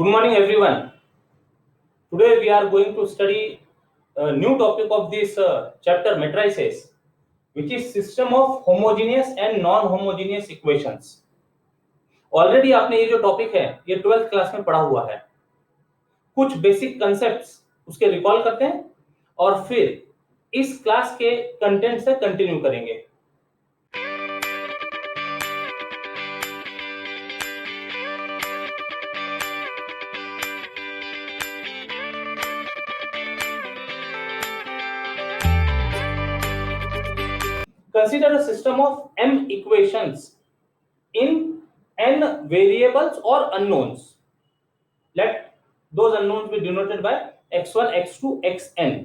Good morning, everyone. Today we are going to study a new topic of this chapter matrices, which is system of homogeneous and non-homogeneous equations. Already आपने ये जो topic है ये 12th class में पढ़ा हुआ है. कुछ बेसिक कंसेप्ट्स उसके रिकॉल करते हैं और फिर इस क्लास के कंटेंट से कंटिन्यू करेंगे. Consider a system of m equations in n variables or unknowns. Let those unknowns be denoted by x1, x2, xn.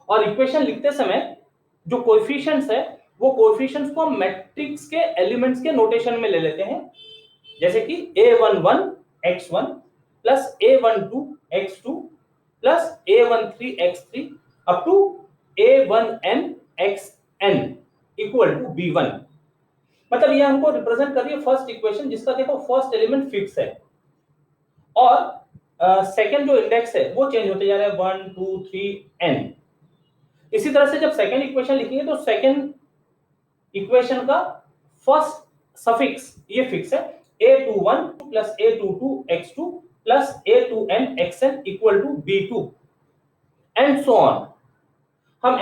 और इक्वेशन लिखते समय जो कोएफिशिएंट्स है वो कोएफिशिएंट्स को हम मैट्रिक्स के एलिमेंट्स के नोटेशन में ले लेते हैं, जैसे कि a11 x1 plus a12 x2 plus a13 x3 up to a1n xn equal to b1. मतलब ये हमको रिप्रेजेंट कर रही है फर्स्ट इक्वेशन जिसका देखो फर्स्ट एलिमेंट फिक्स है और सेकंड जो इंडेक्स है वो चेंज होते जा रहा है 1 2 3 n. इसी तरह से जब सेकंड इक्वेशन लिखेंगे तो सेकंड इक्वेशन का फर्स्ट सफिक्स ये फिक्स है a21 plus a22 x2 plus a2n xn equal to b2 and so on. हम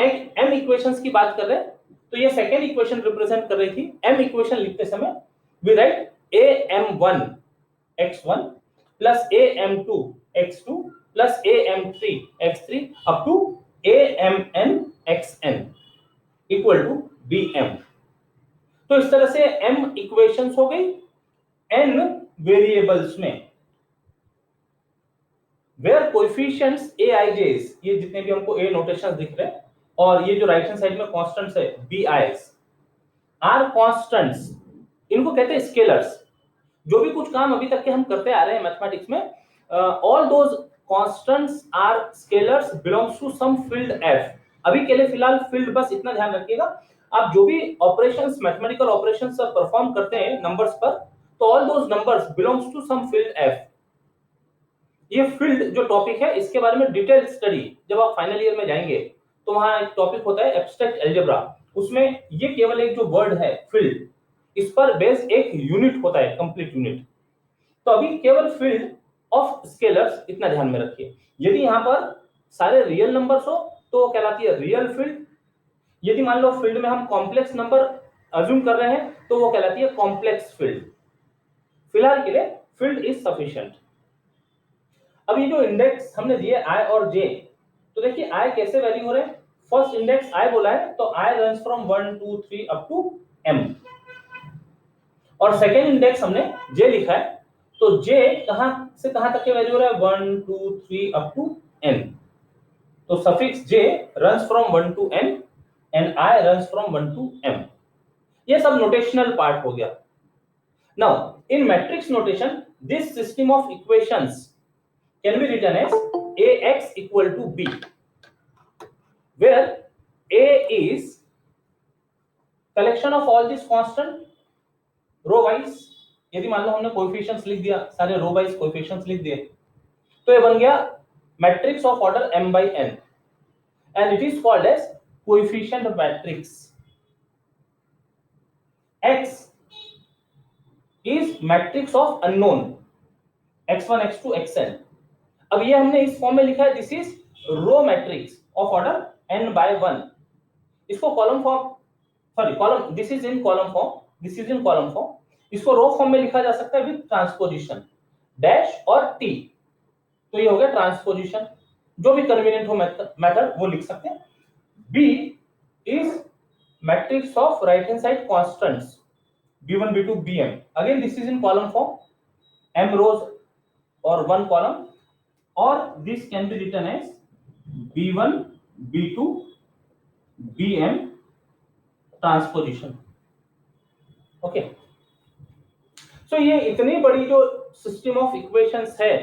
m इक्वेशंस की बात कर रहे हैं तो ये सेकंड इक्वेशन रिप्रेजेंट कर रही थी. m इक्वेशन लिखते समय we write am1 x1 plus am2 x2 plus am3 x3 up to amn xn equal to bm. तो इस तरह से m इक्वेशंस हो गई n वेरिएबल्स में वेयर कोएफिशिएंट्स aij's, ये जितने भी हमको a नोटेशंस दिख रहे हैं और ये जो राइट हैंड साइड में कांस्टेंट्स है bi's आर कांस्टेंट्स, इनको कहते हैं स्केलर्स. जो भी कुछ काम अभी तक के हम करते आ रहे हैं मैथमेटिक्स में, all those constants are scalars belongs to some field f. अभी के लिए फिलहाल फील्ड बस इतना ध्यान रखिएगा, आप जो भी ऑपरेशंस मैथमेटिकल ऑपरेशंस परफॉर्म करते हैं नंबर्स पर तो all those numbers belongs to some field f. ये फील्ड जो टॉपिक है इसके बारे में डिटेल स्टडी जब आप फाइनल ईयर में जाएंगे तो वहां एक टॉपिक होता है एब्स्ट्रैक्ट अलजेब्रा. उसमें ये केवल एक जो वर्ड है फील्ड, इस पर बेस एक यूनिट होता है, कंप्लीट यूनिट. तो अभी केवल फील्ड ऑफ स्केलर्स इतना ध्यान में रखिए. यदि यहां पर सारे रियल नंबर्स हो तो वो कहलाती है रियल फील्ड. यदि मान लो फील्ड में हम कॉम्प्लेक्स नंबर अज्यूम कर रहे हैं तो वो कहलाती है कॉम्प्लेक्स फील्ड. फिलहाल के लिए फील्ड इज सफिशिएंट. अब ये जो इंडेक्स हमने दिए i और j, तो देखिए i कैसे वैरी हो रहे हैं. फर्स्ट इंडेक्स i बोला है तो i runs from 1 2 3 up to m और सेकेंड इंडेक्स हमने j लिखा है तो j कहां से कहां तक के वैल्यू हो रहा है 1 2 3 अप टू n. तो suffix j runs from 1 to n and i runs from 1 to m. ये सब नोटेशनल पार्ट हो गया. Now in matrix notation this system of equations can be written as ax equal to b, where a is collection of all these constant row wise. यदि मान लो हमने coefficients लिख दिया, सारे रो वाइज कोएफिशिएंट्स लिख दिए तो ये बन गया matrix of order m by n and it is called as coefficient matrix. x is matrix of unknown x1 x2 xn. अब ये हमने इस फॉर्म में लिखा है this is row matrix of order n by 1. इसको column form column this is in column form. इसको row form में लिखा जा सकता है विद ट्रांसपोजिशन डैश और t. तो ये हो गया ट्रांसपोजिशन. जो भी कन्वीनियंट हो मेथड वो लिख सकते हैं. b is matrix of right hand side constants b1 b2 bm. Again this is in column form m rows और 1 column, or this can be written as b1 b2 bm transposition. Okay, so ये इतनी बड़ी जो system of equations है,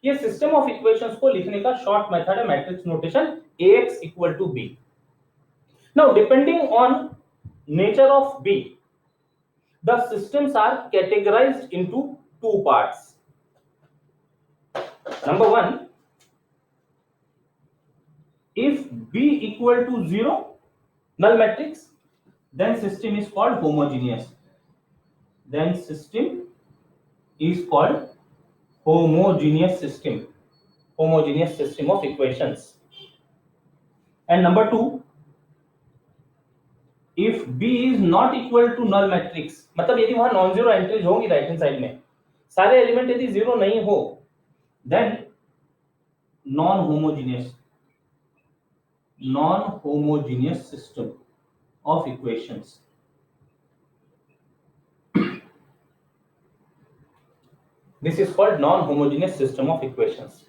ये system of equations को लिखने का शॉर्ट मेथड है matrix notation ax equal to b. Now depending on nature of b the systems are categorized into two parts. Number one, if B equal to 0, null matrix, then system is called homogeneous. Then system is called homogeneous system. Homogeneous system of equations. And number two, if B is not equal to null matrix, मतलब यदि वहां non zero entries होंगी right hand side में, सारे element यदि zero नहीं हो, then non-homogeneous system of equations. This is called non-homogeneous system of equations.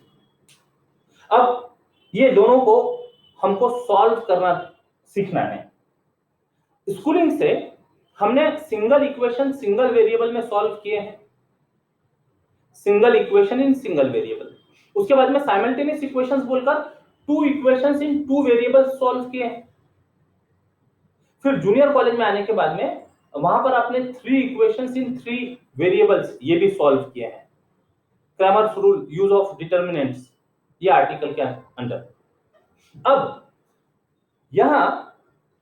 अब ये दोनों को हमको सॉल्व करना सीखना है. स्कूलिंग से हमने सिंगल इक्वेशन सिंगल वेरिएबल में सॉल्व किए हैं, single equation in single variable. उसके बाद में साइमल्टेनियस इक्वेशंस बोलकर टू इक्वेशंस इन टू वेरिएबल्स सॉल्व किए हैं. फिर जूनियर कॉलेज में आने के बाद में वहां पर आपने three equations in three variables ये भी सॉल्व किए हैं. Cramer's rule, use of determinants, ये आर्टिकल के अंडर. अब यहां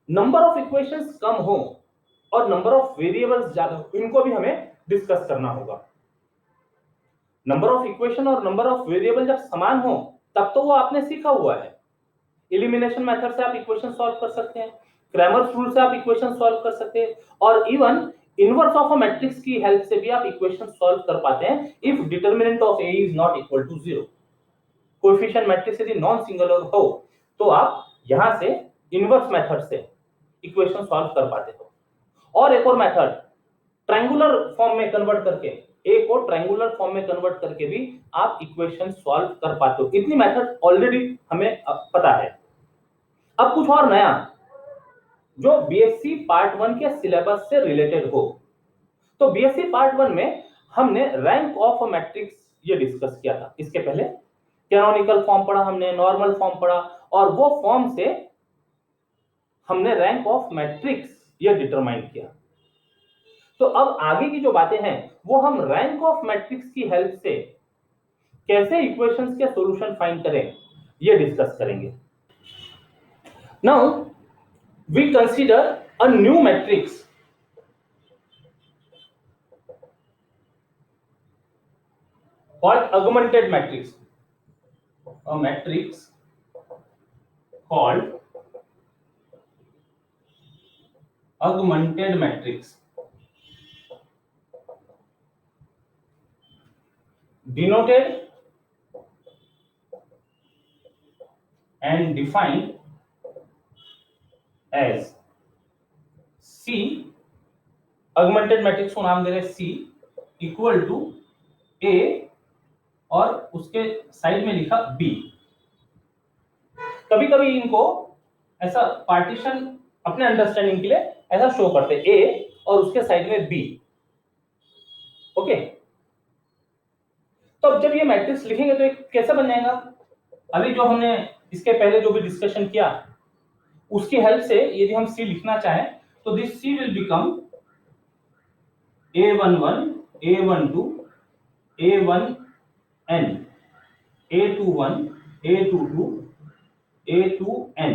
नंबर ऑफ इक्वेशंस कम हो और नंबर ऑफ वेरिएबल्स ज्यादा हो, इनको भी हमें डिस्कस करना होगा. नंबर ऑफ इक्वेशन और नंबर ऑफ वेरिएबल जब समान हो तब तो वो आपने सीखा हुआ है. एलिमिनेशन मेथड से आप इक्वेशन सॉल्व कर सकते हैं, क्रैमर्स रूल से आप इक्वेशन सॉल्व कर सकते हैं, और even inverse of a matrix की हेल्प से भी आप इक्वेशन सॉल्व कर पाते हैं if determinant of A is not equal to 0. Coefficient matrix यदि नॉन सिंगुलर हो तो आप यहां से इनवर्स मेथड से इक्वेशन सॉल्व कर पाते हो. और एक और मेथड, ट्रायंगुलर फॉर्म में कन्वर्ट करके, ए को ट्रायंगुलर फॉर्म में कन्वर्ट करके भी आप इक्वेशन सॉल्व कर पाते हो. इतनी मेथड ऑलरेडी हमें पता है. अब कुछ और नया जो बीएससी पार्ट 1 के सिलेबस से रिलेटेड हो. तो बीएससी पार्ट 1 में हमने रैंक ऑफ अ मैट्रिक्स ये डिस्कस किया था. इसके पहले कैनोनिकल फॉर्म पढ़ा हमने, नॉर्मल फॉर्म पढ़ा, और वो फॉर्म से हमने रैंक ऑफ मैट्रिक्स ये डिटरमाइन किया. तो अब आगे की जो बातें हैं वो हम रैंक ऑफ मैट्रिक्स की हेल्प से कैसे इक्वेशंस के सॉल्यूशन फाइंड करें ये डिस्कस करेंगे. Now we consider a new matrix called augmented matrix. A matrix called augmented matrix, denoted and defined as C. augmented matrix को नाम दे रहे C इक्वल टू A और उसके साइड में लिखा B. कभी कभी इनको ऐसा पार्टीशन अपने अंडरस्टैंडिंग के लिए ऐसा शो करते हैं, A और उसके साइड में B. ओके, तो अब जब ये मैट्रिक्स लिखेंगे तो एक कैसे बन जाएगा. अभी जो हमने इसके पहले जो भी डिस्कशन किया उसकी हेल्प से यदि हम C लिखना चाहें तो this C will become A11 A12 A1n A21 A22 A2n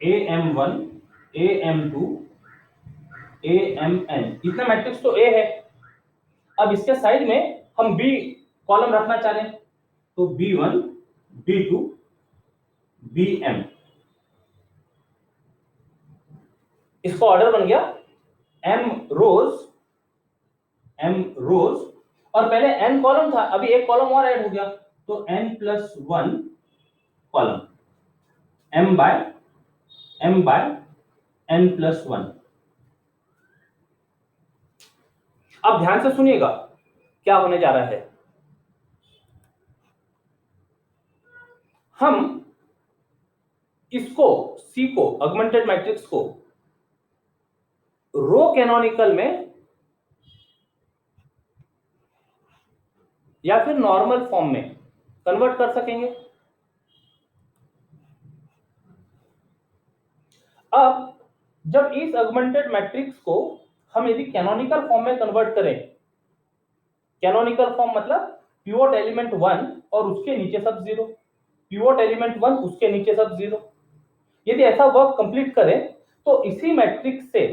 AM1 AM2 AMN. इतना मैट्रिक्स तो A है. अब इसके साइड में हम B कॉलम रखना चाह रहे हैं तो B1 B2 BM. इसका ऑर्डर बन गया M रोज और पहले n कॉलम था, अभी एक कॉलम और ऐड हो गया तो n+1 column, m bye n+1. अब ध्यान से सुनिएगा क्या होने जा रहा है. हम इसको C को, ऑगमेंटेड मैट्रिक्स को रो कैनोनिकल में या फिर नॉर्मल फॉर्म में कन्वर्ट कर सकेंगे. अब जब इस ऑगमेंटेड मैट्रिक्स को हम यदि कैनोनिकल फॉर्म में कन्वर्ट करें कैनोनिकल फॉर्म मतलब पिवोट एलिमेंट 1 और उसके नीचे सब 0, पिवोट एलिमेंट 1 उसके नीचे सब 0। यदि ऐसा वर्क कंप्लीट करें तो इसी मैट्रिक्स से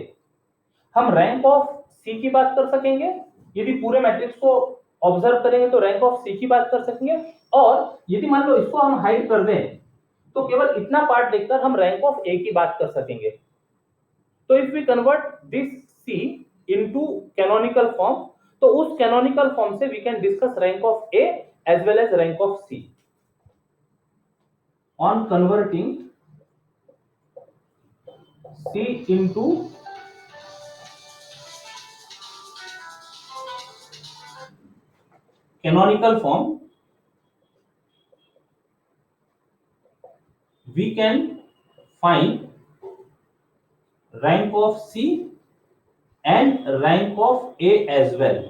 हम रैंक ऑफ सी की बात कर सकेंगे। यदि पूरे मैट्रिक्स को ऑब्जर्व करेंगे तो रैंक ऑफ सी की बात कर सकेंगे, और यदि मान लो इसको हम हाइड कर दें तो केवल इतना पार्ट देखकर हम रैंक ऑफ ए की बात कर सकेंगे। तो if we convert this C into canonical form, तो उस कैनोनिकल फॉर्म से we can discuss rank of A as well as rank of C. On converting C into canonical form, we can find rank of C and rank of A as well.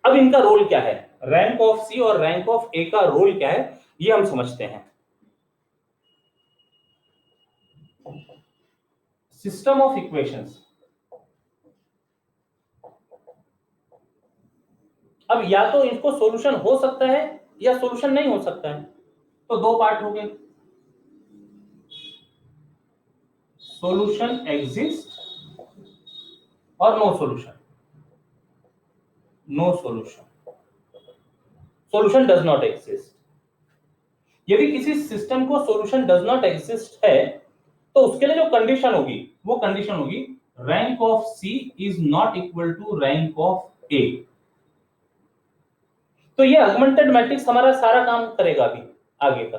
अब इनका role क्या है, rank of सी और rank of ए का role क्या है, ये हम समझते हैं। System of equations. अब या तो इनको सॉल्यूशन हो सकता है या सॉल्यूशन नहीं हो सकता है, तो दो पार्ट हो गए, सॉल्यूशन एग्जिस्ट और no solution. No solution, solution does not exist. यदि किसी सिस्टम को सॉल्यूशन डज नॉट एग्जिस्ट है तो उसके लिए जो कंडीशन होगी वो कंडीशन होगी rank of C is not equal to rank of A. तो ये ऑगमेंटेड मैट्रिक्स हमारा सारा काम करेगा अभी आगे का।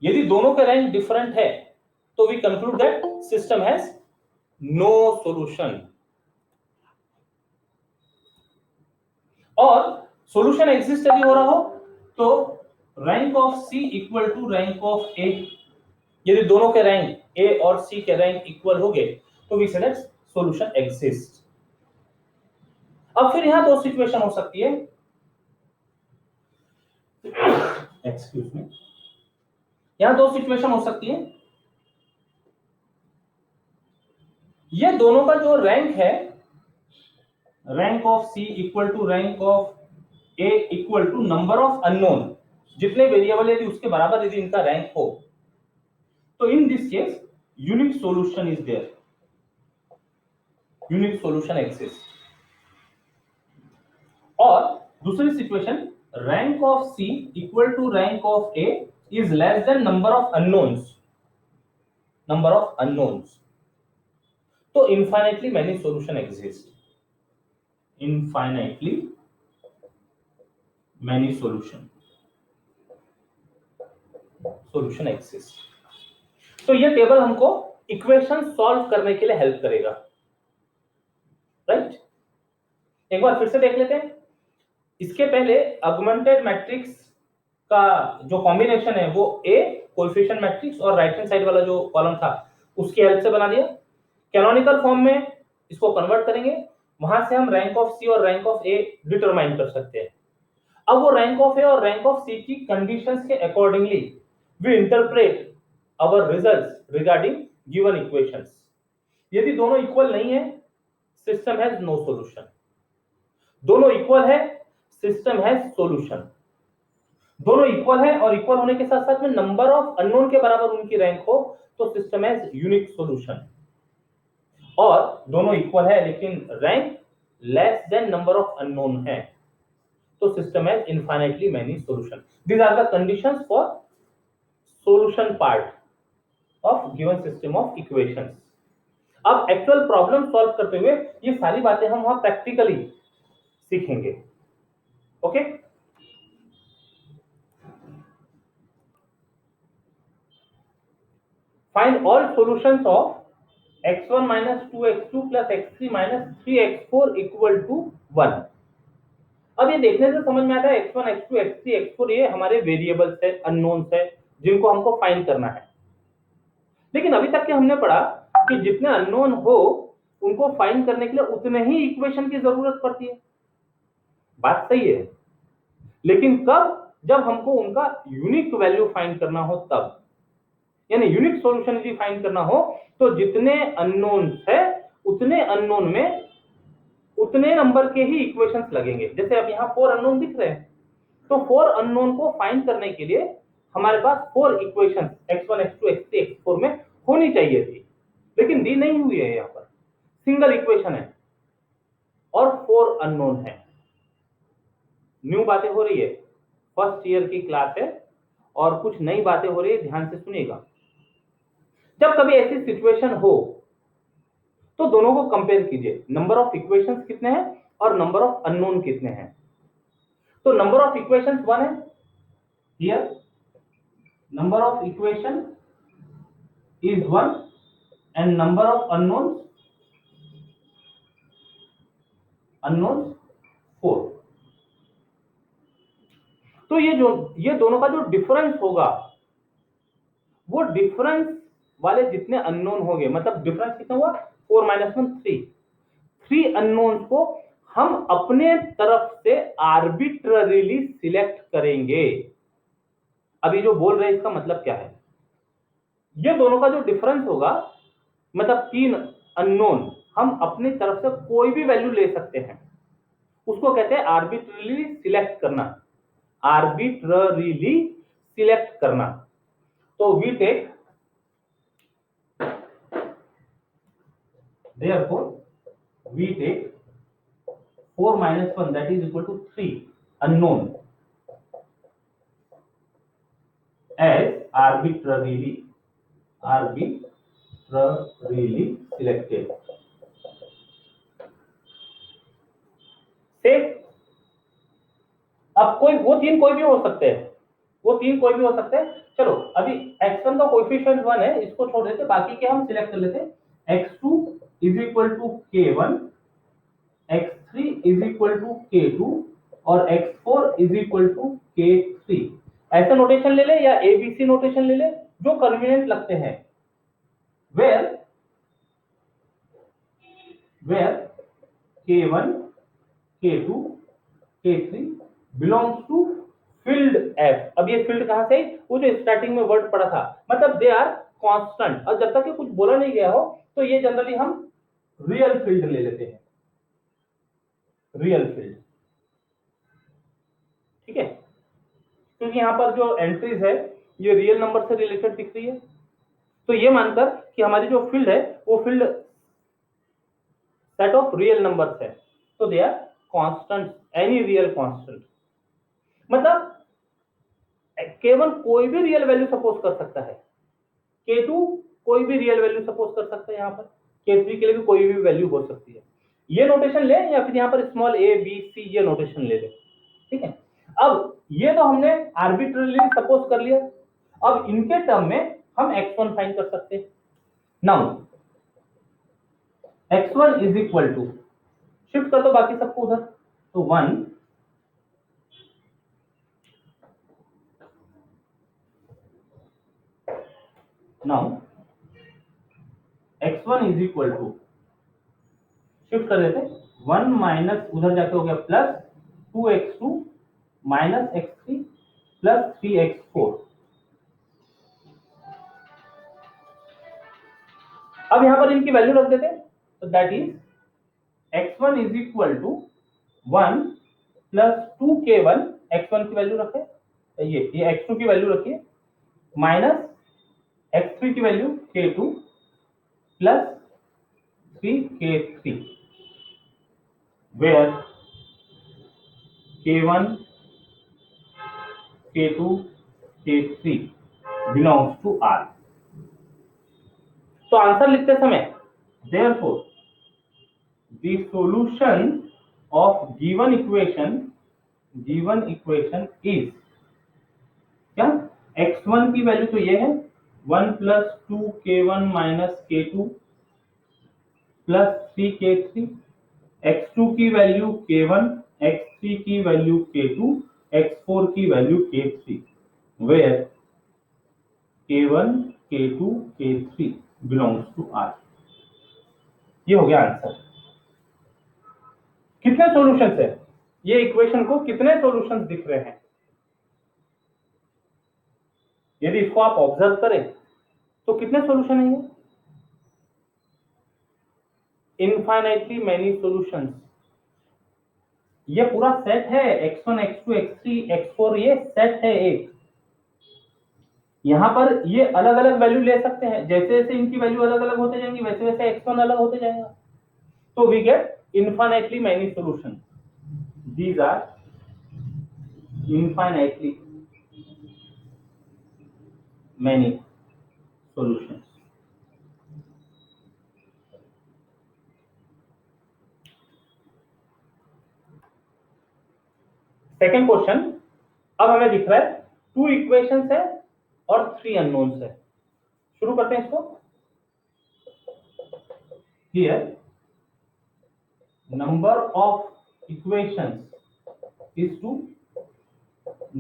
यदि दोनों के रैंक डिफरेंट है तो we conclude that system has no solution, और सॉल्यूशन एग्जिस्ट यदि हो रहा हो तो rank of C equal to rank of A. यदि दोनों के रैंक ए और सी के रैंक इक्वल हो गए तो we say that solution exist. अब फिर यहां दो सिचुएशन हो सकती है, एक्सक्यूज मी, यहां दो सिचुएशन हो सकती है। ये दोनों का जो रैंक है, rank of C equal to rank of A equal to number of unknown, जितने वेरिएबल यदि उसके बराबर यदि इनका रैंक हो तो in this case unique solution is there, unique solution exist. और दूसरी situation rank of C equal to rank of A is less than number of unknowns, number of unknowns. तो infinitely many solution exist, infinitely many solution exist। तो ये table हमको equation solve करने के लिए help करेगा, राइट। एक बार फिर से देख लेते हैं। इसके पहले ऑगमेंटेड मैट्रिक्स का जो कॉम्बिनेशन है वो ए कोएफिशिएंट मैट्रिक्स और राइट हैंड साइड वाला जो कॉलम था उसकी हेल्प से बना दिया। कैनोनिकल फॉर्म में इसको कन्वर्ट करेंगे, वहां से हम रैंक ऑफ सी और रैंक ऑफ ए डिटरमाइन कर सकते हैं। अब वो रैंक ऑफ ए और रैंक ऑफ सी की कंडीशंस के accordingly we interpret our results regarding given equations. यदि दोनों इक्वल नहीं है सिस्टम हैज नो सॉल्यूशन, दोनों इक्वल है सिस्टम हैज सॉल्यूशन। दोनों इक्वल है और इक्वल होने के साथ साथ में नंबर ऑफ अननोन के बराबर उनकी रैंक हो तो सिस्टम हैज यूनिक सॉल्यूशन। और दोनों इक्वल है लेकिन rank less than number of unknown है तो system has infinitely many solution. These are the conditions for solution part of given system of equations. अब एक्चुअल प्रॉब्लम सॉल्व करते हुए ये सारी बातें हम वहां प्रैक्टिकली सीखेंगे, okay. Find all solutions of x1 minus 2x2 plus x3 minus 3x4 equal to 1। अब ये देखने से समझ में आता है x1 x2 x3 x4 ये हमारे वेरिएबल्स है, अननोन्स है जिनको हमको फाइंड करना है। लेकिन अभी तक के हमने पढ़ा कि जितने अननोन हो उनको फाइंड करने के लिए उतने ही इक्वेशन की जरूरत पड़ती है, बात सही है। लेकिन कब, जब हमको उनका यूनिक वैल्यू फाइंड करना हो तब, यानी यूनिक सॉल्यूशन यदि फाइंड करना हो तो जितने अननोन है उतने अननोन में उतने नंबर के ही इक्वेशंस लगेंगे। जैसे अब यहाँ 4 अननोन दिख रहे हैं, तो 4 अननोन को फाइंड करने के लिए हमारे पास 4 equations x1 x2 x3 x4 में होनी चाहिए थी, लेकिन दी नहीं हुई है। यहाँ पर सिंगल इक्वेशन है और 4 अननोन है। न्यू बातें हो रही है, फर्स्ट ईयर की क्लास है और कुछ नई बातें हो रही है, ध्यान से सुनिएगा। जब कभी ऐसी सिचुएशन हो तो दोनों को कंपेयर कीजिए, नंबर ऑफ इक्वेशंस कितने हैं और नंबर ऑफ अननोन कितने हैं। तो नंबर ऑफ इक्वेशंस 1 है, here number of equation is 1 and number of unknowns 4। तो ये दोनों का जो डिफरेंस होगा, वो डिफरेंस वाले जितने अननोन होंगे, मतलब डिफरेंस कितना हुआ 4 - 1 3 अननोन्स को हम अपने तरफ से आर्बिट्ररीली सिलेक्ट करेंगे। अभी जो बोल रहे हैं इसका मतलब क्या है, ये दोनों का जो डिफरेंस होगा, मतलब 3 अननोन हम अपनी तरफ से कोई भी वैल्यू ले सकते हैं, उसको कहते हैं आर्बिट्ररीली सिलेक्ट करना। आर्बिट्ररीली सिलेक्ट करना। तो we take, therefore we take 4 - 1 that is equal to 3 unknown as arbitrarily selected। से अब वो तीन कोई भी हो सकते हैं, चलो अभी x1 का कोएफिशिएंट 1 है, इसको छोड़ देते, बाकी के हम सिलेक्ट कर लेते। x2 is equal to k1, x3 is equal to k2 और x4 is equal to k3। ऐसा नोटेशन ले ले या एबीसी नोटेशन ले ले, जो कन्वीनियंट लगते हैं। Where k1 k2 k3 belongs to field f। अब ये फील्ड कहां से, वो जो स्टार्टिंग में वर्ड पढ़ा था, मतलब दे आर कांस्टेंट, और जब तक ये कुछ बोला नहीं गया हो तो ये जनरली हम रियल फील्ड ले लेते हैं, रियल फील्ड। ठीक है, क्योंकि यहां पर जो एंट्रीज है ये रियल नंबर से रिलेटेड दिख रही है, तो ये मानकर कि हमारी जो फील्ड है वो field set of real numbers है, तो they are constant, any real constant. मतलब केवल कोई भी रियल वैल्यू सपोज कर सकता है, K2 कोई भी रियल वैल्यू सपोज कर सकता है, यहाँ पर K3 के लिए भी कोई भी वैल्यू हो सकती है। ये नोटेशन ले या फिर यहाँ पर स्मॉल a b c ये नोटेशन ले ले। ठीक है, अब ये तो हमने आर्बिट्ररीली सपोज कर लिया। अब इनके टर्म में हम x1 फाइंड कर सकते हैं। Now x1 is equal to, shift कर दो बाकी सबको उधर, तो 1 now x1 is equal to, shift कर देते 1 माइनस उधर जाके हो गया plus 2x2 minus x3 plus 3x4। अब यहां पर इनकी वैल्यू रख देते, तो that is x1 is equal to 1 plus 2k1, x1 की वैल्यू रखे, ये x2 की वैल्यू रखिए, माइनस x3 की value k2 plus 3k3, where k1 k2 k3 belongs to R। तो आंसर लिखते समय therefore the solution of given equation is क्या, x1 की वैल्यू तो ये है 1 plus 2k1 minus k2 plus 3k3, x2 की वैल्यू k1, x3 की वैल्यू k2, x4 की value k3, where k1 k2 k3 belongs to R। ये हो गया आंसर। कितने सॉल्यूशंस है, ये इक्वेशन को कितने सॉल्यूशंस दिख रहे हैं, यदि इसको आप ऑब्जर्व करें तो कितने सॉल्यूशन है ये, इनफाइनाइटली मेनी सॉल्यूशंस। ये पूरा सेट है, x1 x2 x3 x4, ये सेट है एक। यहाँ पर ये अलग अलग वैल्यू ले सकते हैं, जैसे जैसे इनकी वैल्यू अलग अलग होते जाएंगी वैसे वैसे x1 अलग होते जाएगा। तो we get infinitely many solution, these are infinitely many solutions. Second question, अब हमें दिख रहा है 2 इक्वेशंस है और 3 अननोन्स है। शुरू करते हैं इसको। Here number of equations is to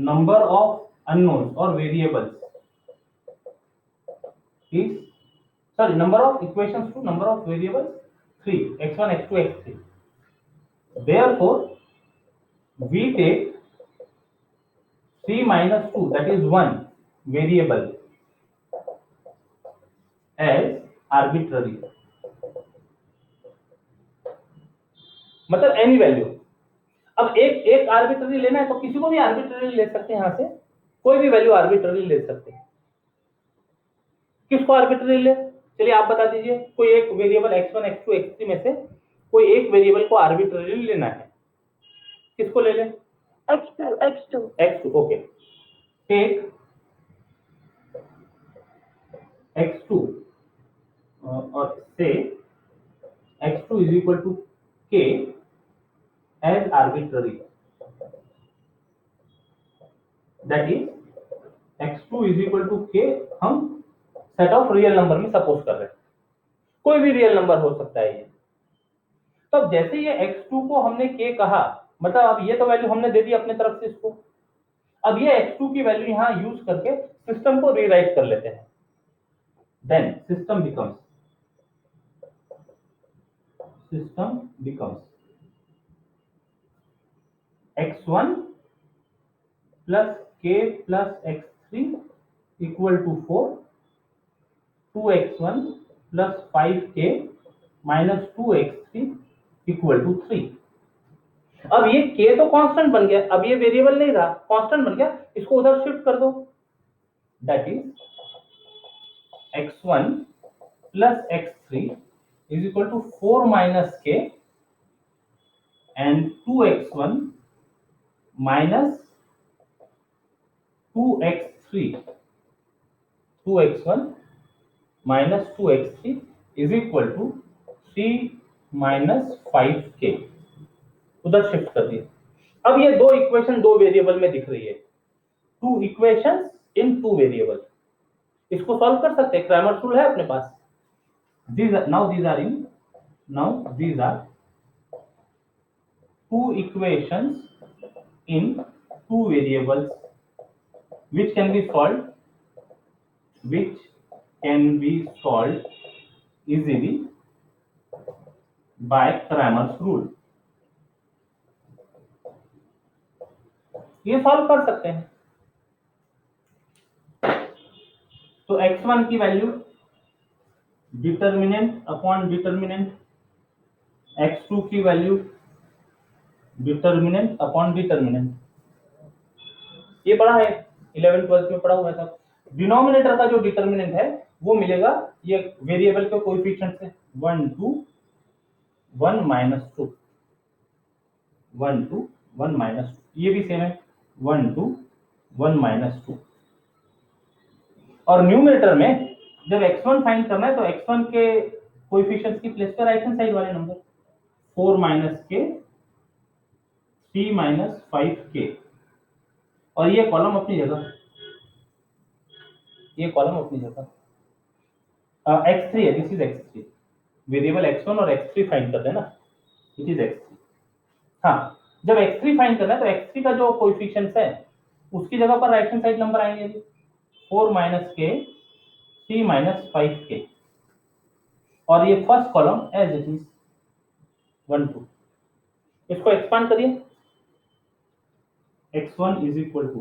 number of unknowns or variables is, sorry, number of equations to number of variables 3, x1 x2 x3. Therefore we take 3 minus 2, that is 1 variable as arbitrary, मतलब any value. अब एक एक arbitrary लेना है तो किसी को भी आर्बिट्ररी ले सकते हैं, यहां से कोई भी वैल्यू आर्बिट्ररी ले सकते हैं। किसको आर्बिट्ररी ले, चलिए आप बता दीजिए। कोई एक वेरिएबल x1 x2 x3 में से कोई एक वेरिएबल को आर्बिट्ररी लेना है, किसको ले ले? x2 okay. टेक x2 और से x2 is equal to k as arbitrary, that is x2 is equal to k हम सेट ऑफ रियल नंबर में सपोज कर रहे हैं, कोई भी रियल नंबर हो सकता है ये। तो अब जैसे ये x2 को हमने k कहा, मतलब अब ये तो वैल्यू हमने दे दी अपने तरफ से इसको। अब ये x2 की वैल्यू यहां यूज करके सिस्टम को रीराइट कर लेते हैं। Then system becomes x1 plus k plus x3 equal to 4, 2x1 plus 5k minus 2x3 equal to 3। अब ये k तो कांस्टेंट बन गया, अब ये वेरिएबल नहीं रहा, कांस्टेंट बन गया, इसको उधर शिफ्ट कर दो। That is x1 plus x3 is equal to 4 minus k and 2x1 minus 2x1 minus 2x3 is equal to 3 minus 5k, उधर शिफ्ट कर दिया। अब ये दो इक्वेशन दो वेरिएबल में दिख रही है, 2 इक्वेशंस इन 2 वेरिएबल। इसको सॉल्व कर सकते हैं, क्रैमर रूल है अपने पास। these are 2 equations in 2 variables which can be solved easily by Cramer's rule। ये सॉल्व कर सकते हैं। तो x1 की value determinant upon determinant, x2 की वैल्यू डिटर्मिनेंट अपॉन डिटर्मिनेंट, ये पढ़ा है 11th 12th में पढ़ा हुआ है सब। डिनोमिनेटर का जो डिटर्मिनेंट है वो मिलेगा ये वेरिएबल के कोएफिशिएंट से 1 2 1 minus 2, 1 2 1 minus 2, ये भी सेम है 1 2 1 minus 2। और न्यूमरेटर में जब x1 फाइंड करना है तो x1 के कोएफिशिएंट्स की प्लेस पर राइट हैंड साइड वाले number 4 minus k 3 minus 5k, और ये कॉलम अपनी जगह, ये कॉलम अपनी जगह। x3 है, this is x3, variable x1 और x3 फाइंड करते हैं ना, इट इज x3। हाँ, जब x3 फाइंड करना है तो x3 का जो कोएफिशिएंट्स है उसकी जगह पर राइट हैंड साइड नंबर आएंगे 4 minus k 3 minus 5k, और ये first column as it is 1 2। इसको एक्सपांड करिए, x1 is equal to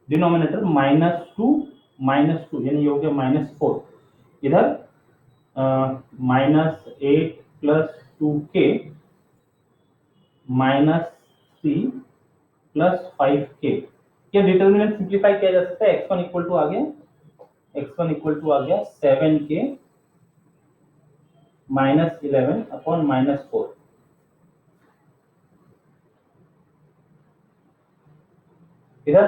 denominator -2 यानी ये हो गया -4, इधर -8 plus 2k minus plus 5k। ये डिटर्मिनेंट सिंप्लीफाई किया जा सकता है। x1 इक्वल टू आ गया 7k माइनस 11 अपॉन माइनस 4। इधर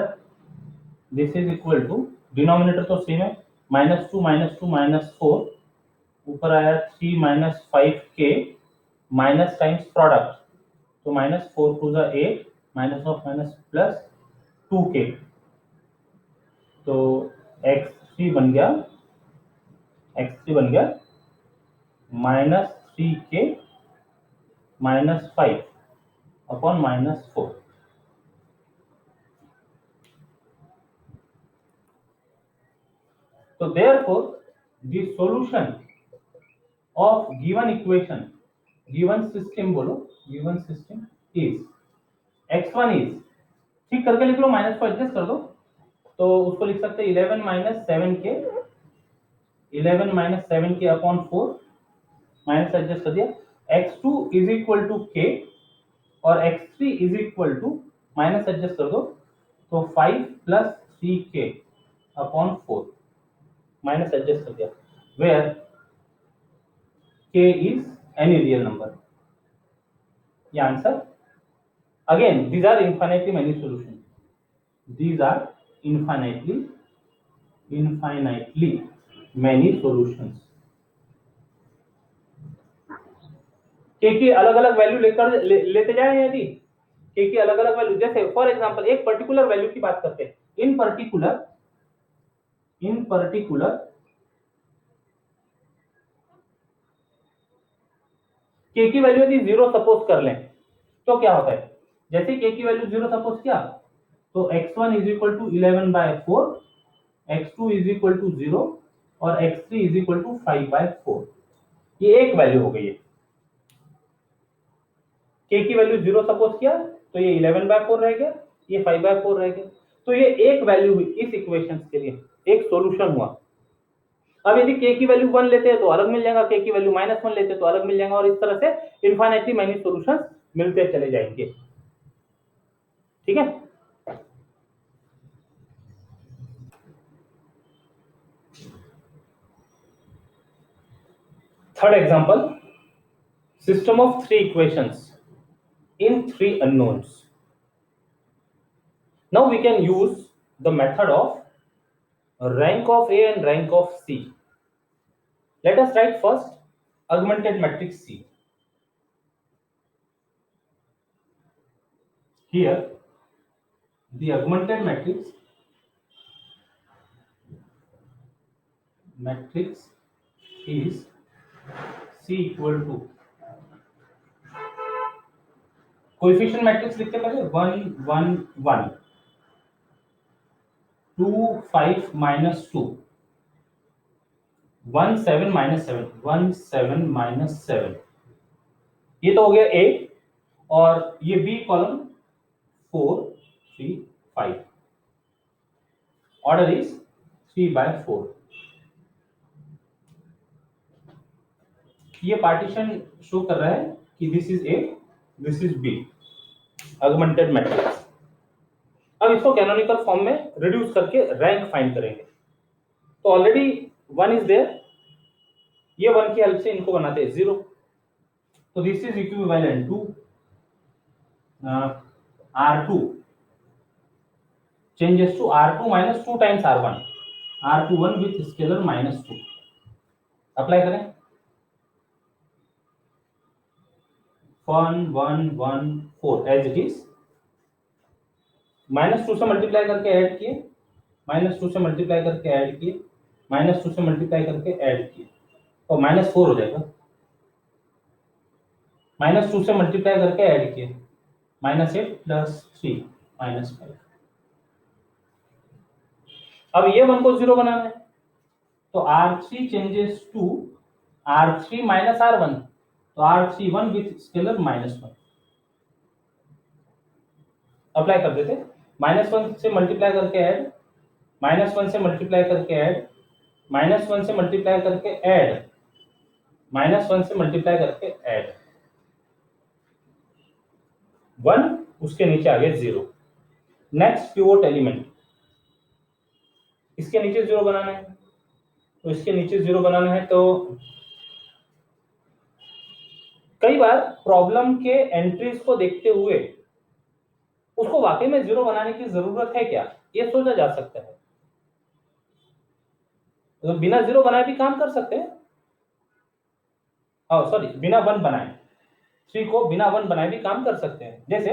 this is equal to, denominator तो सेम है, -2 -4, ऊपर आया 3 minus 5k minus times product, तो -4 to the 8 minus of minus plus 2k, तो x3 बन गया -3k minus 5 upon -4। So therefore, the solution of given equation, given system is x1 is, ठीक करके लिख लो, माइनस को एडजस्ट कर दो, तो उसको लिख सकते हैं 11 minus 7k upon 4, minus adjust कर दिया, x2 is equal to k और x3 is equal to, minus adjust कर दो, तो 5 plus 3k upon 4, minus adjust कर दिया, where k is any real number। ये आंसर। Again these are infinitely many solutions, these are infinitely many solutions। k की अलग अलग वैल्यू लेते जाए, यदि k की अलग अलग वैल्यू, जैसे फॉर एग्जांपल एक पर्टिकुलर वैल्यू की बात करते हैं, इन पर्टिकुलर k की वैल्यू यदि 0 सपोज कर लें, तो क्या होता है, जैसे k की वैल्यू 0 सपोज किया, तो x1 is equal to 11/4, x2 is equal to 0 और x3 इज इक्वल टू 5/4। ये एक वैल्यू हो गई है। k की वैल्यू 0 सपोज किया, तो ये 11/4 रह गया, ये 5/4 रह गया, तो ये एक वैल्यू हुई इस इक्वेशन के लिए, एक सॉल्यूशन हुआ। अब यदि k की वैल्यू 1 लेते हैं तो अलग मिल जाएगा, k की वैल्यू -1 लेते हैं तो अलग मिल जाएगा, और इस तरह से इनफाइनाइटली मैनी सॉल्यूशंस मिलते चले जाएंगे। ठीक है। Third example, system of 3 equations in 3 unknowns। Now we can use the method of rank of A and rank of C। Let us write first augmented matrix C। Here the augmented matrix is C equal to, coefficient matrix लिखते पहले 1 1 1, 2 5 -2, 1 7 -7, 1 7 -7, ये तो हो गया A, और ये B column 4 3 5, order is 3/4। ये partition show कर रहा है कि this is A, this is B, augmented matrix. अब इसको कैनोनिकल फॉर्म में रिड्यूस करके रैंक फाइंड करेंगे। तो ऑलरेडी 1 इज देयर, ये 1 की हेल्प से इनको बनाते हैं 0, तो this is equivalent to R2 changes to R2 minus 2 times R1, R21 with scalar -2। Apply करें 1 1 1 4 एज इट इज, -2 से मल्टीप्लाई करके ऐड किए, -2 से मल्टीप्लाई करके ऐड किए, -2 से मल्टीप्लाई करके ऐड किए, तो -4 हो जाएगा, -2 से मल्टीप्लाई करके ऐड किए, -8 प्लस 3 -5। अब ये 1 को 0 बनाना है, तो R3 changes to R3 minus R1, तो R31 विथ स्केलर -1। अप्लाई कर देते, -1 से मल्टीप्लाई करके ऐड, -1 से मल्टीप्लाई करके ऐड, -1 से मल्टीप्लाई करके ऐड, -1 से मल्टीप्लाई करके ऐड, 1 उसके नीचे आ गया 0। नेक्स्ट पिवोट एलिमेंट, इसके नीचे 0 बनाना है, तो इसके नीचे 0 बनाना है। तो कई बार प्रॉब्लम के एंट्रीज को देखते हुए उसको वाकई में 0 बनाने की जरूरत है क्या, ये सोचा जा सकता है। तो बिना 0 बनाए भी काम कर सकते हैं, सॉरी बिना 1 बनाए, 3 को बिना 1 बनाए भी काम कर सकते हैं। जैसे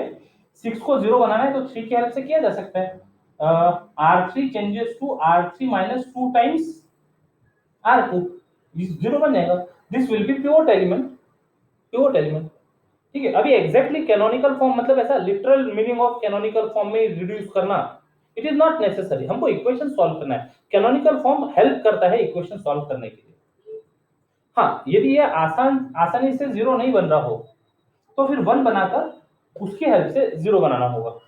6 को 0 बनाना है तो 3 की हेल्प से किया जा सकता है। R3 changes to R3 minus 2 times R2, 0 बन जाएगा। This will be pivot element, pivot element. ठीक है, अभी एग्जैक्टली कैनोनिकल फॉर्म मतलब ऐसा literal meaning of canonical form में रिड्यूस करना, इट इज नॉट नेसेसरी। हमको इक्वेशन सॉल्व करना है, कैनोनिकल फॉर्म हेल्प करता है इक्वेशन सॉल्व करने के लिए। हाँ, यदि ये आसानी से 0 नहीं बन रहा हो तो फिर 1 बनाकर उसकी हेल्प से 0 बनाना होगा।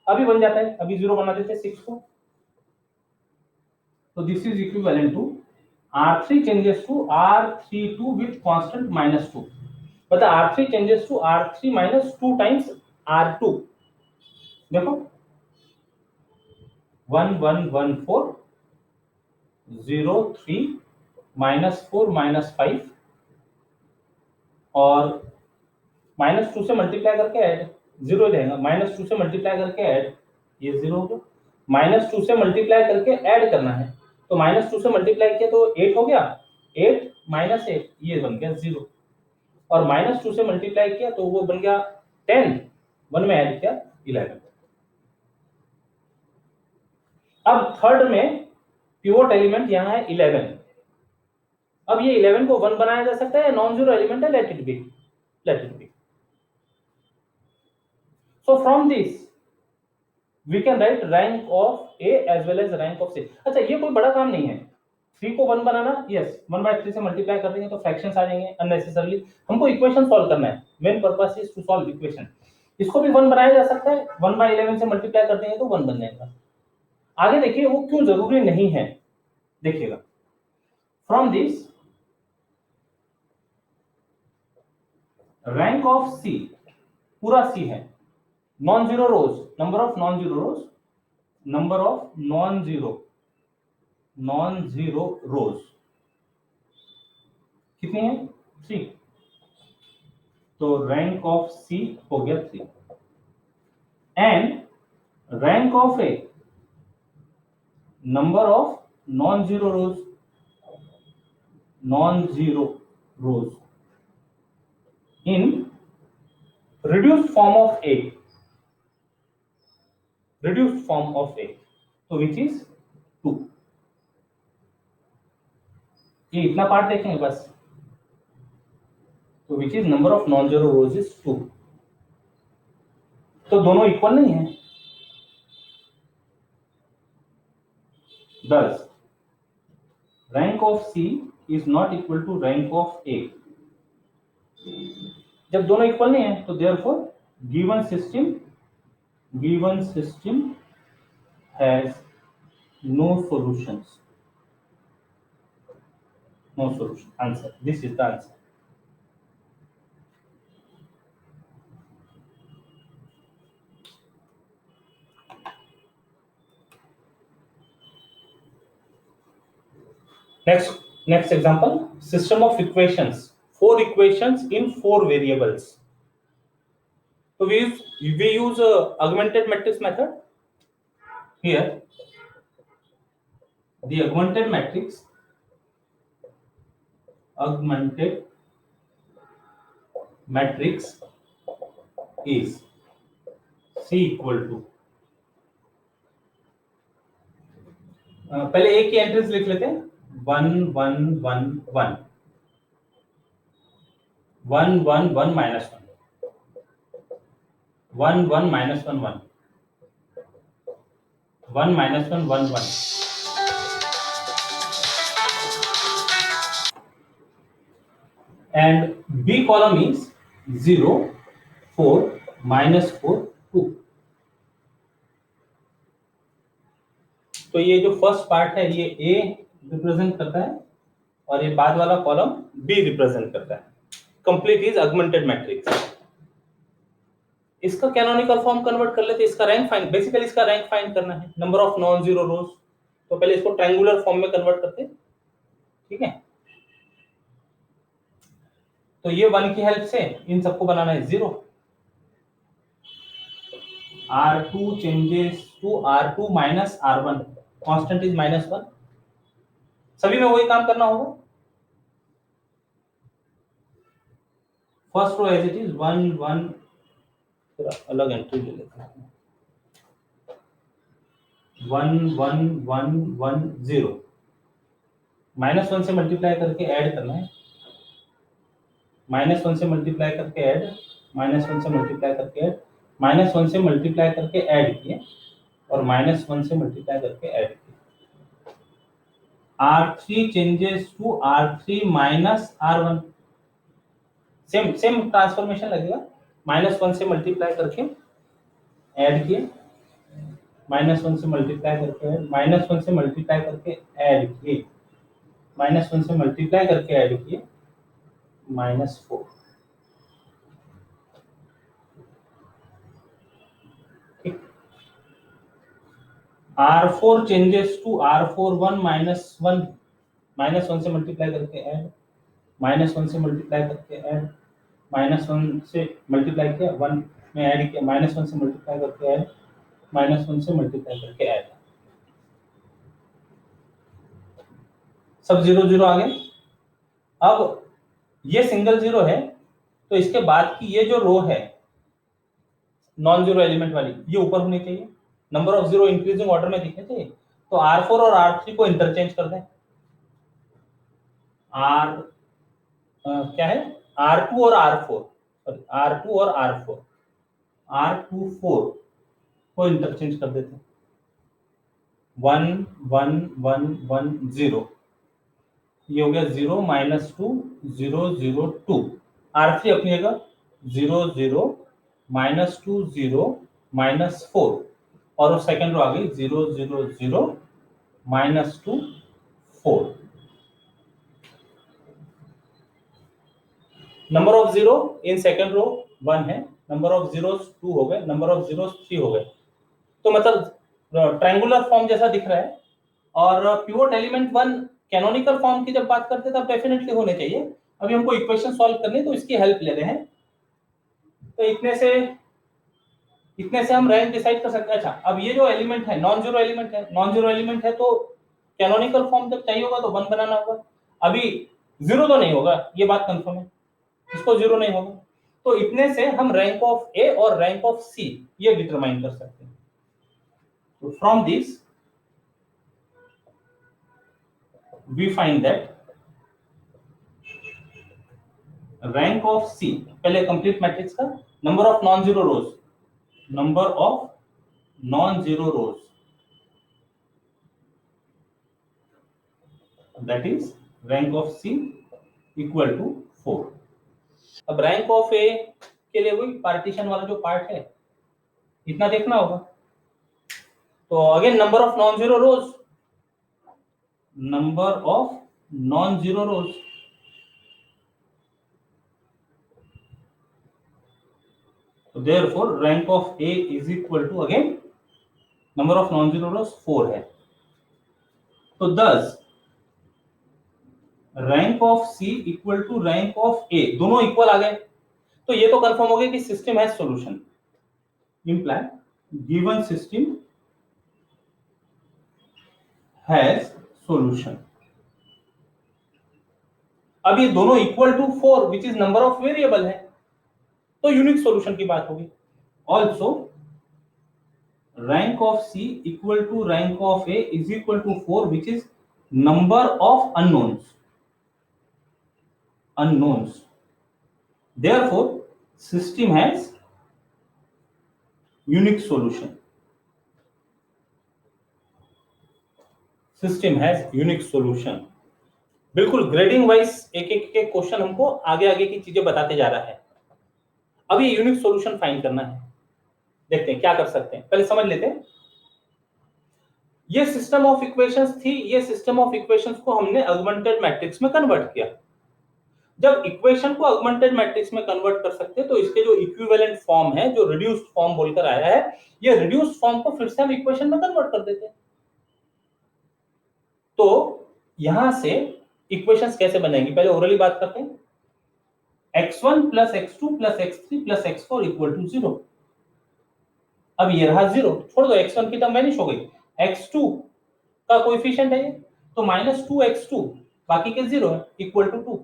अभी बन जाता है, अभी 0 बना देते हैं 6 को। तो this is equivalent to R3 changes to R32 with constant -2। बता R3 changes to R3 minus 2 times R2। देखो 1 1 1 4 0 3 -4 -5 और -2 से मल्टीप्लाई करके ऐड, 0 रहेगा। -2 से मल्टीप्लाई करके ऐड, ये 0 होगा। -2 से मल्टीप्लाई करके ऐड करना है, तो -2 से मल्टीप्लाई किया तो 8 हो गया, 8 -8 ये बन गया 0। और -2 से मल्टीप्लाई किया तो वो बन गया 10, 1 में ऐड किया 11। अब थर्ड में पिवोट एलिमेंट यहाँ है 11। अब ये 11 को 1 बनाया जा सकता है, नॉन जीरो एलिमेंट है, let it be, let it be. So from this we can write rank of A as well as rank of C. अच्छा, ये कोई बड़ा काम नहीं है 3 को 1 बनाना। यस, 1/3 से मल्टीप्लाई कर देंगे तो फ्रैक्शंस आ जाएंगे अननेसेसरली। हमको इक्वेशन सॉल्व करना है, main purpose is to solve equation. इसको भी 1 बनाया जा सकता है, 1/11 से मल्टीप्लाई कर देंगे तो 1 बन जाएगा। आगे देखिए वो क्यों जरूरी नहीं है, देखिएगा। फ्रॉम दिस रैंक ऑफ सी, पूरा सी है, non zero rows, number of non zero rows, number of non zero रोज कितनी है, 3। तो रैंक ऑफ सी हो गया 3 and rank of A, number of non zero rose in reduced form of A, reduced form of A, so which is 2। ये इतना part देखेंगे बस, तो which is number of non zero rows is 2। तो दोनों equal नहीं है, thus rank of C is not equal to rank of A। जब दोनों इक्वल नहीं है तो therefore given system has no solutions, no solution। Answer, this is the answer। Next example, system of equations, 4 equations in 4 variables। So we use augmented matrix method here। The augmented matrix is C equal to, पहले एक की entries लिख लेते हैं, 1 1 1 1 1 1 1 minus 1 1 1 minus 1 1 1 minus 1 1 1 and B column is 0 4 minus 4 2। तो ये जो first part है ये A रिप्रेजेंट करता है और ये बाद वाला कॉलम B रिप्रेजेंट करता है। Complete is augmented matrix. इसका कैनोनिकल फॉर्म कन्वर्ट कर लेते, इसका रैंक फाइंड, बेसिकली इसका रैंक फाइंड करना है, नंबर ऑफ नॉन जीरो रोज। तो पहले इसको ट्रायंगुलर फॉर्म में कन्वर्ट करते, ठीक है। तो ये 1 की हेल्प से इन सबको बनाना है 0। R2 changes to R2 minus R1, constant is -1। सभी में वही काम करना होगा। First row as it is 1 1, अलग एंट्री ले लेते हैं, 1 1 1 1 0, -1 से मल्टीप्लाई करके ऐड करना है, -1 से मल्टीप्लाई करके ऐड, -1 से मल्टीप्लाई करके ऐड, -1 से मल्टीप्लाई करके ऐड किए और -1 से मल्टीप्लाई करके ऐड किए। R3 changes to R3 minus R1, same same transformation लगेगा, -1 से मल्टीप्लाई करके ऐड किए, -1 से मल्टीप्लाई करके ऐड, -1 से मल्टीप्लाई करके ऐड किए, -1 से मल्टीप्लाई करके ऐड किए, -4। ठीक, R4 चेंजेस टू R4 1 -1, -1 से मल्टीप्लाई करके ऐड, -1 से मल्टीप्लाई करके ऐड, -1 से मल्टीप्लाई किया 1 में ऐड किया, -1 से मल्टीप्लाई करके ऐड, -1 से मल्टीप्लाई करके ऐड, सब 0 0 आ गए। अब ये सिंगल 0 है, तो इसके बाद की ये जो रो है नॉन जीरो एलिमेंट वाली, ये ऊपर होनी चाहिए, नंबर ऑफ 0 इंक्रीजिंग ऑर्डर में दिखने चाहिए। तो R4 और R3 को इंटरचेंज कर दें, R क्या है, R2 और R4, सॉरी R2 और R4, R24 को इंटरचेंज कर देते हैं, 1 1 1 1 0, ये हो गया 0 -2 0 0 2, R3 अपनी जगह 0 0 -2 0 -4, और वो सेकंड रो आ गई 0 0 0 -2 4। Number of 0 in second row 1 है, नंबर ऑफ जीरोस 2 हो गए, नंबर ऑफ जीरोस 3 हो गए। तो मतलब ट्रायंगुलर फॉर्म जैसा दिख रहा है। और पिवोट एलिमेंट 1 कैनोनिकल फॉर्म की जब बात करते हैं तब डेफिनेटली होने चाहिए। अभी हमको इक्वेशन सॉल्व करनी है तो इसकी हेल्प ले रहे हैं। तो इतने से हम रैंक डिसाइड कर सकते हैं। अच्छा, अब ये जो एलिमेंट है नॉन जीरो एलिमेंट है, नॉन जीरो एलिमेंट है तो कैनोनिकल फॉर्म जब चाहिए होगा तो 1 बनाना होगा। अभी 0 तो नहीं होगा, ये बात कंफर्म है, इसको 0 नहीं होगा। तो इतने से हम रैंक ऑफ ए और रैंक ऑफ सी ये डिटरमाइन कर सकते हैं। तो from this we find that rank of C, पहले कंप्लीट मैट्रिक्स का number of non zero rows, number of non zero rows, that is rank of C equal to 4। अब rank of ए के लिए वही पार्टीशन वाला जो पार्ट है इतना देखना होगा। तो again number of non zero rows, number of non zero रोज, तो therefore rank of A is equal to again number of non zero rows 4 है। तो thus rank of C equal to rank of A, दोनों equal आ गए। तो ये तो confirm हो गया कि system has solution, implies given system has solution. अब ये दोनों equal to 4 which is number of variable है, तो यूनिक सॉल्यूशन की बात होगी। Also rank of C equal to rank of A is equal to 4 which is number of unknowns, unknowns, therefore system has unique solution, system has unique solution। बिल्कुल grading wise एक एक के question हमको आगे आगे की चीजें बताते जा रहा है। अब ये यूनिक सॉल्यूशन फाइंड करना है, देखते हैं क्या कर सकते हैं, पहले समझ लेते हैं। ये सिस्टम ऑफ इक्वेशंस थी, ये सिस्टम ऑफ इक्वेशंस को हमने ऑगमेंटेड मैट्रिक्स में कन्वर्ट किया। जब इक्वेशन को ऑगमेंटेड मैट्रिक्स में कन्वर्ट कर सकते हैं तो इसके जो इक्विवेलेंट फॉर्म है, जो रिड्यूस्ड फॉर्म बोलकर आया है, ये रिड्यूस्ड फॉर्म को फिर से हम इक्वेशन में कन्वर्ट कर देते हैं। तो यहां से इक्वेशंस कैसे बनेंगी, पहले ओरली बात करते हैं। x1 plus x2 plus x3 plus x4 equal to 0। अब ये रहा 0, छोड़ दो, x1 की टर्म वैनिश हो गई, x2 का कोएफिशिएंट है ये, तो -2x2, बाकी के 0 है, इक्वल टू 2।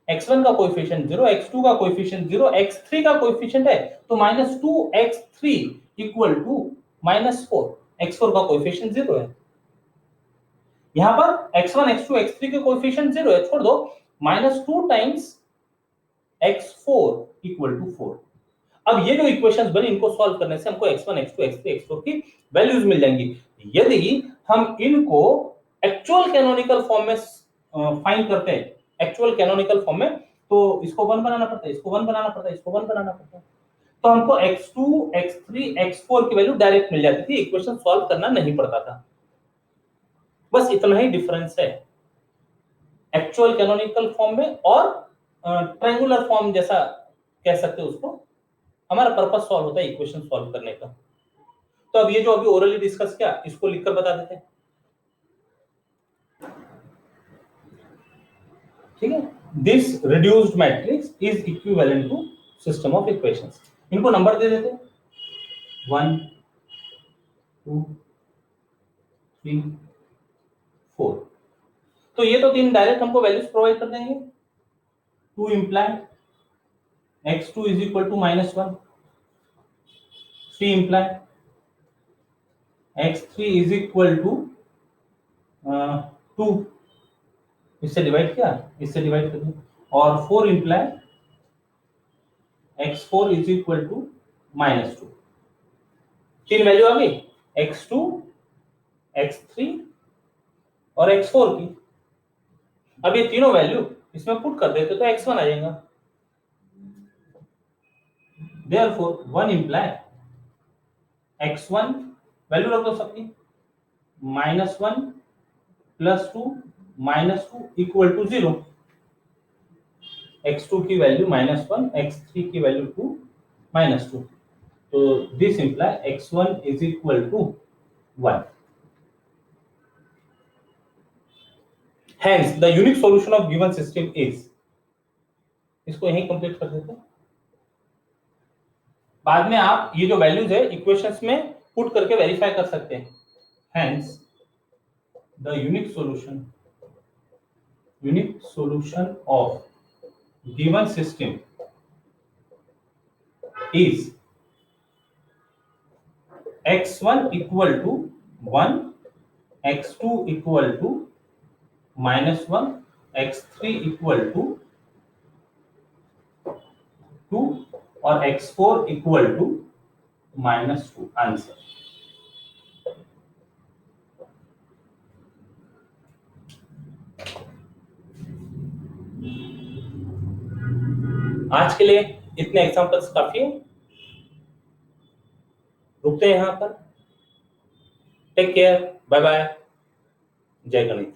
x1 का कोएफिशिएंट 0, x2 का कोएफिशिएंट 0, x3 का कोएफिशिएंट है, तो -2x3 इक्वल टू -4, x4 का कोएफिशिएंट 0 है। यहां पर x1 x2 x3 के कोएफिशिएंट 0 है, छोड़ दो, -2 टाइम्स x4 इक्वल टू 4। अब ये जो इक्वेशंस बनी, इनको सॉल्व करने से हमको x1 x2 x3 x4 की वैल्यूज मिल जाएंगी। यदि हम इनको एक्चुअल कैनोनिकल फॉर्म में फाइंड करते हैं, एक्चुअल कैनोनिकल फॉर्म में, तो इसको 1 बनाना पड़ता है, इसको 1 बनाना पड़ता है, इसको 1 बनाना पड़ता है, तो हमको x2 x3 x4 की वैल्यू डायरेक्ट मिल जाती थी, इक्वेशन सॉल्व करना नहीं पड़ता था। बस इतना ही डिफरेंस है एक्चुअल कैनोनिकल फॉर्म में और ट्रायंगुलर फॉर्म जैसा कह सकते हो उसको। हमारा पर्पस सॉल्व होता है इक्वेशन सॉल्व करने का। तो अब ये जो अभी ओरली डिस्कस किया, इसको लिखकर बता देते हैं, ठीक है। This reduced matrix is equivalent to system of equations. इनको नंबर दे देते हैं, 1 2 3 4। तो ये तो तीन डायरेक्ट हमको वैल्यूज प्रोवाइड कर देंगे। 2 implies x2 is equal to -1, 3 implies x3 is equal to 2, इससे डिवाइड किया, इससे डिवाइड कर दिया, और 4 imply x4 is equal to -2। तीन वैल्यू आ गई, x2 x3 और x4 की। अब ये तीनों वैल्यू इसमें पुट कर देते तो x1 आ जाएगा। Therefore 1 imply x1 वैल्यू रख दो सबकी, -1 +2 -2 इक्वल टू 0। x2 की वैल्यू -1, x3 की वैल्यू 2 -2, तो this implies x1 is equal to 1। Hence the unique solution of given system is, इसको यहीं कंप्लीट कर देते हैं। बाद में आप ये जो वैल्यूज है इक्वेशंस में पुट करके वेरीफाई कर सकते हैं। Hence the unique solution of given system is x1 equal to 1, x2 equal to -1, x3 equal to 2 और x4 equal to -2। आंसर। आज के लिए इतने एग्जांपल्स काफी है, रुकते हैं यहां पर। टेक केयर, बाय बाय, जय गणित।